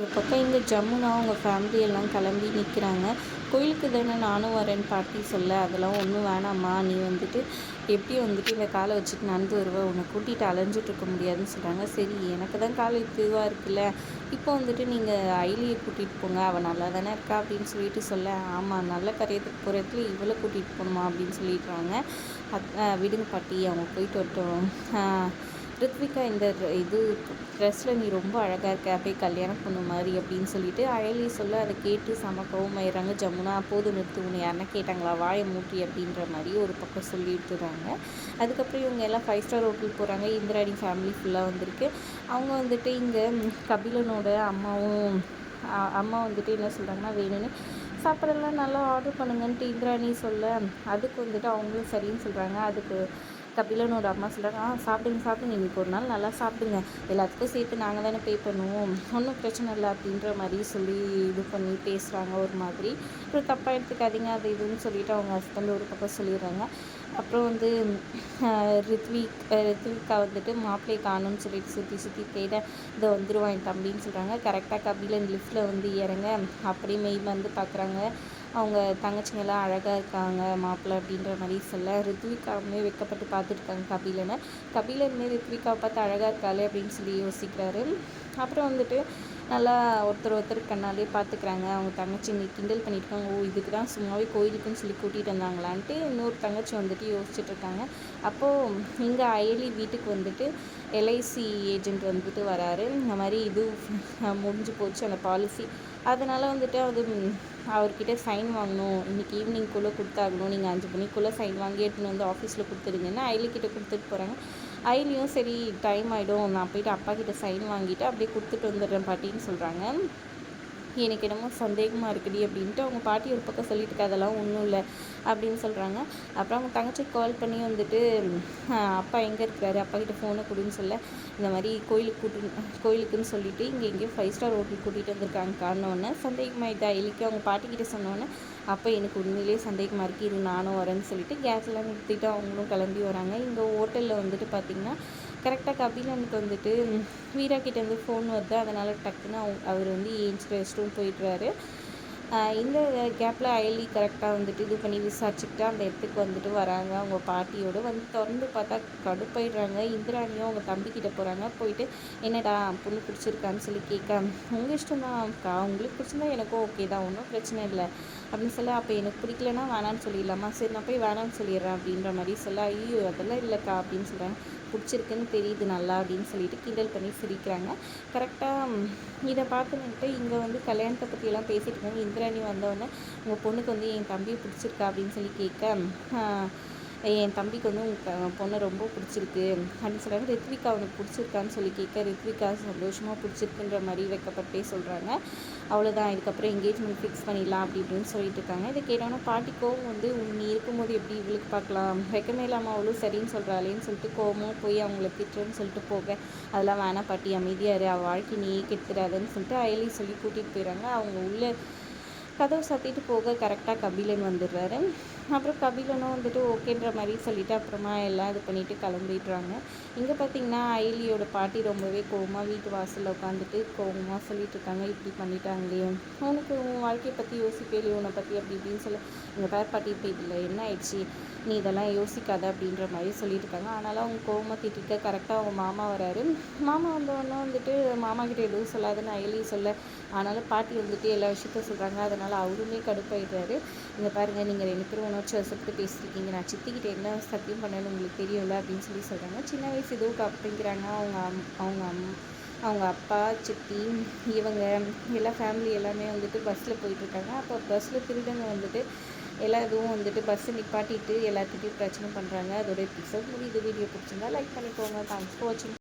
ஒரு பக்கம் இங்கே ஜம்முனா அவங்க ஃபேமிலி எல்லாம் கிளம்பி நிற்கிறாங்க. கோயிலுக்கு தானே நானும் வரேன்னு பாட்டி சொல்ல, அதெல்லாம் ஒன்றும் வேணாம்மா, நீ வந்துட்டு எப்படி வந்துட்டு இந்த காலை வச்சுட்டு நடந்து வருவ, உன்னை கூட்டிகிட்டு அலைஞ்சிட்டு இருக்க முடியாதுன்னு சொல்கிறாங்க. சரி, எனக்கு தான் கால் இதுவாக இருக்குல்ல, இப்போ வந்துட்டு நீங்கள் ஐலியை கூட்டிகிட்டு போங்க, அவள் நல்லா தானே இருக்கா அப்படின்னு சொல்லிட்டு சொல்ல, ஆமாம் நல்ல கரையத்துக்கு போகிறதுல இவளை கூட்டிகிட்டு போகணுமா அப்படின்னு சொல்லிடுறாங்க. விடுங்க பாட்டி, அவங்க போயிட்டு வரட்டும். ரித்விகா, இந்த இது ட்ரெஸ்ஸில் நீ ரொம்ப அழகாக இருக்க, அப்படியே கல்யாணம் பொண்ணு மாதிரி அப்படின்னு சொல்லிட்டு அயலி சொல்ல, அதை கேட்டு செம கோவமாயிடுறாங்க ஜமுனா. அப்போது நிறுத்து, உன்னை யாருன்னா கேட்டாங்களா, வாயை மூட்டி அப்படின்ற மாதிரி ஒரு பக்கம் சொல்லிட்டுறாங்க. அதுக்கப்புறம் இவங்க எல்லாம் 5 ஸ்டார் ஹோட்டல் போகிறாங்க. இந்திராணி ஃபேமிலி ஃபுல்லாக வந்திருக்கு. அவங்க வந்துட்டு இங்கே கபிலனோட அம்மா வந்துட்டு என்ன சொல்கிறாங்கன்னா, வேணும்னு சாப்பாடெல்லாம் நல்லா ஆர்டர் பண்ணுங்கன்ட்டு இந்திராணி சொல்ல, அதுக்கு வந்துட்டு அவங்களும் சரின்னு சொல்கிறாங்க. அதுக்கு கபிலனோட அம்மா சொல்கிறாங்க, சாப்பிடுங்க இன்றைக்கி ஒரு நாள் நல்லா சாப்பிடுங்க, எல்லாத்துக்கும் சேர்த்து நாங்கள் தானே பே பண்ணுவோம், ஒன்றும் பிரச்சனை இல்லை அப்படின்ற மாதிரி சொல்லி இது பண்ணி பேசுகிறாங்க ஒரு மாதிரி. அப்புறம் தப்பாக எடுத்துக்காதீங்க அது இதுன்னு சொல்லிவிட்டு அவங்க ஹஸ்பண்ட் ஒரு பக்கம் சொல்லிடுறாங்க. அப்புறம் வந்து ரித்விகா வந்துட்டு மாப்பிள்ளையை காணும்னு சொல்லிட்டு சுற்றி தேட இதை வந்துடுவான் என் தம்பின்னு சொல்கிறாங்க. கரெக்டாக கபிலன் லிஃப்ட்டில் வந்து இறங்க அப்படியே மெய் வந்து பார்க்குறாங்க. அவங்க தங்கச்சிங்கெல்லாம் அழகாக இருக்காங்க மாப்பிள்ளை அப்படின்ற மாதிரி சொல்ல, ரித்விகாவுமே வெக்கப்பட்டு பார்த்துருக்காங்க கபிலனுமே ரித்விகாவை பார்த்து அழகாக இருக்காளே அப்படின்னு சொல்லி யோசிக்கிறாரு. அப்புறம் வந்துட்டு நல்லா ஒருத்தர் கண்ணாலே பார்த்துக்கிறாங்க. அவங்க தங்கச்சி கிண்டல் பண்ணியிருக்காங்க, ஓ இதுக்கு தான் சும்மாவே கோயிலுக்குன்னு சொல்லி கூட்டிகிட்டு வந்தாங்களான்ட்டு இன்னொரு தங்கச்சி வந்துட்டு யோசிச்சுட்ருக்காங்க. அப்போது இங்கே அயலி வீட்டுக்கு வந்துட்டு எல்ஐசி ஏஜென்ட் வந்துட்டு வராரு. இந்த மாதிரி இது முடிஞ்சு போச்சு அந்த பாலிசி, அதனால் வந்துட்டு அவர்கிட்ட சைன் வாங்கணும், இன்றைக்கி ஈவினிங்குள்ளே கொடுத்தாகணும், நீங்கள் 5 மணிக்குள்ளே சைன் வாங்கி எடுத்துன்னு வந்து ஆஃபீஸில் கொடுத்துடுங்கன்னு அயலிக்கிட்ட கொடுத்துட்டு போகிறாங்க. அயலியும் சரி டைம் ஆகிடும், நான் போய்ட்டு அப்பா கிட்ட சைன் வாங்கிட்டு அப்படியே கொடுத்துட்டு வந்துடுறேன் பாட்டின்னு சொல்கிறாங்க. எனக்கு என்னமோ சந்தேகமாக இருக்குடி அப்படின்ட்டு அவங்க பாட்டி ஒரு பக்கம் சொல்லிட்டு இருக்கா, அதெல்லாம் ஒன்றும் இல்லை அப்படின்னு சொல்கிறாங்க. அப்புறம் அவங்க தங்கச்சிக்கு கால் பண்ணி வந்துட்டு அப்பா எங்கே இருக்கிறாரு, அப்பா கிட்ட ஃபோனை கொடுன்னு சொல்ல, இந்த மாதிரி கோயிலுக்குன்னு சொல்லிட்டு இங்கே எங்கேயோ 5 ஸ்டார் ஹோட்டல் கூட்டிகிட்டு வந்திருக்காங்க காரணம்னு சந்தேகமாயிட்டா எலிக்கு அவங்க பாட்டிக்கிட்ட சொன்னோன்னே, அப்போ எனக்கு உண்மையிலேயே சந்தேகமாக இருக்குது, இது நானும் வரேன்னு சொல்லிட்டு கேஸ்லாம் நிறுத்திட்டு அவங்களும் கிளம்பி வராங்க. இங்கே ஹோட்டலில் வந்துட்டு பார்த்திங்கன்னா கரெக்டாக கபிலனுக்கு வந்துட்டு வீரா கிட்டேருந்து ஃபோன் வருது. அதனால் டக்குன்னு அவர் வந்து ஏஞ்சி ரெஸ்ட் ரூம் போயிடுறாரு. இந்த கேப்பில் அயலி கரெக்டாக வந்துட்டு இது பண்ணி விசாரிச்சுக்கிட்டு அந்த இடத்துக்கு வந்துட்டு வராங்க. அவங்க பாட்டியோடு வந்து திறந்து பார்த்தா கடுப்பாயிடுறாங்க. இந்திராணியும் அவங்க தம்பிக்கிட்ட போகிறாங்க. போயிட்டு என்னடா பொண்ணு பிடிச்சிருக்கான்னு சொல்லி கேட்க, உங்கள் இஷ்டம் தான் அக்கா, உங்களுக்கு பிடிச்சிருந்தா எனக்கும் ஓகே தான், ஒன்றும் பிரச்சனை இல்லை அப்படின்னு சொல்ல, அப்போ எனக்கு பிடிக்கலன்னா வேணான்னு சொல்லிடலாமா, சரி நான் போய் வேணான்னு சொல்லிடுறேன் அப்படின்ற மாதிரி சொல்ல, ஐயோ அதெல்லாம் இல்லைக்கா அப்படின்னு சொல்கிறாங்க. பிடிச்சிருக்குன்னு தெரியுது நல்லா அப்படின்னு சொல்லிட்டு கிண்டல் பண்ணி சிரிக்கிறாங்க. கரெக்டாக இதை பார்த்துன்னுட்டு இங்கே வந்து கல்யாணத்தை பற்றியெல்லாம் பேசிகிட்டு இருக்காங்க. இந்திராணி வந்தோடனே உங்கள் பொண்ணுக்கு வந்து என் தம்பியை பிடிச்சிருக்கா அப்படின்னு சொல்லி கேட்க, என் தம்பிக்கு வந்து உங்கள் பொண்ணை ரொம்ப பிடிச்சிருக்கு அப்படின்னு சொல்கிறாங்க. ரித்விகா அவனுக்கு பிடிச்சிருக்கான்னு சொல்லி கேட்க, ரித்விகா சந்தோஷமாக பிடிச்சிருக்குன்ற மாதிரி வைக்கப்பட்டே சொல்கிறாங்க. அவ்வளோதான், இதுக்கப்புறம் என்கேஜ்மெண்ட் ஃபிக்ஸ் பண்ணிடலாம் அப்படி இப்படின்னு சொல்லிட்டு இருக்காங்க. இதை கேட்டோன்னா பாட்டிக்கும் வந்து நீ இருக்கும்போது எப்படி இவளுக்கு பார்க்கலாம், வெக்கமே இல்லாமல் அவளும் சரின்னு சொல்கிறாளேன்னு சொல்லிட்டு கோவமும் போய் அவங்கள திட்டுறேன்னு சொல்லிட்டு போக, அதெல்லாம் வேணாம் பாட்டி அமைதியாரு, அவள் வாழ்க்கை நீயே கெடுத்துடாதுன்னு சொல்லிட்டு அயலி சொல்லி கூட்டிகிட்டு போயிடறாங்க. அவங்க உள்ளே கதவு சாத்திட்டு போக கரெக்டாக கபிலன் வந்துடுறாரு. அப்புறம் கபிலனும் வந்துட்டு ஓகேன்ற மாதிரி சொல்லிவிட்டு அப்புறமா எல்லாம் இது பண்ணிவிட்டு கிளம்பிடுறாங்க. இங்கே பார்த்திங்கன்னா அயலியோட பாட்டி ரொம்பவே கோவமாக வீட்டு வாசலில் உட்காந்துட்டு கோவமாக சொல்லிட்டு இருக்காங்க, இப்படி பண்ணிட்டாங்களே, உனக்கு உன் வாழ்க்கையை பற்றி யோசிப்பேலி, உன்னை பற்றி அப்படி இப்படின்னு சொல்ல, எங்கள் பேர் பாட்டி இப்போ இதில் என்ன ஆயிடுச்சு, நீ இதெல்லாம் யோசிக்காத அப்படின்ற மாதிரி சொல்லிட்டு இருக்காங்க. ஆனாலும் அவங்க கோவமாக திட்டிருக்க கரெக்டாக அவங்க மாமா வராரு. மாமா வந்தோடனே வந்துட்டு மாமா கிட்ட எதுவும் சொல்லாதுன்னு அயலி சொல்ல, ஆனாலும் பாட்டி வந்துட்டு எல்லா விஷயத்தையும் சொல்கிறாங்க. அதனால் அவருமே கடுப்பாயிடுறாரு. இங்கே பாருங்கள், நீங்கள் 2 பேரும் உணர்ச்சி வசப்பட்டு பேசியிருக்கீங்க, நான் சித்திக்கிட்ட என்ன சத்தியம் பண்ணேன்னு உங்களுக்கு தெரியும்ல அப்படின்னு சொல்லி சொல்கிறாங்க. சின்ன வயசு எதுவும் அப்படிங்கிறாங்க. அவங்க அப்பா, சித்தி, இவங்க எல்லா ஃபேமிலி எல்லாமே வந்துட்டு பஸ்ஸில் போயிட்டுருக்காங்க. அப்போ பஸ்ஸில் திருடங்க வந்துட்டு எல்லா இதுவும் வந்துட்டு பஸ்ஸை நிப்பாட்டிட்டு எல்லாத்துக்கிட்டையும் பிரச்சனை பண்ணுறாங்க. அதோட எபிசோட் முடியுது. வீடியோ பிடிச்சிருந்தா லைக் பண்ணிக்கோங்க. தேங்க்ஸ் ஃபார் வாட்சிங்.